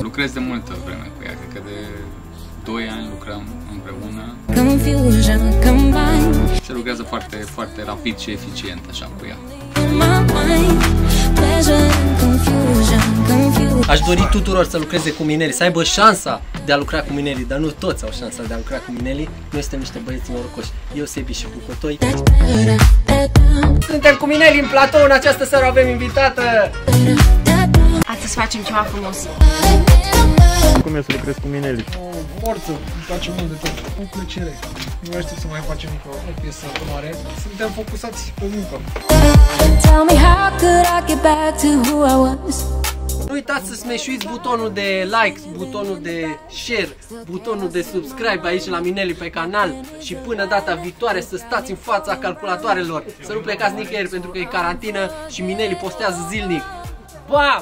Lucrez de multă vreme cu ea, cred că de 2 ani lucrăm împreună. Se lucrează foarte, foarte rapid și eficient așa cu ea. Aș dori tuturor să lucreze cu Mineli, să aibă șansa de a lucra cu Mineli, dar nu toți au șansa de a lucra cu Mineli. Noi suntem niște băieți norocoși. Eu, Sebi și Bucotoi. Suntem cu Mineli în platou, în această seară avem invitată. Astăzi facem ceva frumos. Cum e să lucrezi cu Mineli? O forță, îmi place mult de tot, o plăcere. Nu aștept să mai facem încă o piesă mare. Suntem focusați pe muncă. Nu uitați să smeșuiți butonul de like, butonul de share, butonul de subscribe aici la Mineli pe canal și până data viitoare să stați în fața calculatoarelor, să nu plecați nicăieri pentru că e carantină și Mineli postează zilnic. Bam!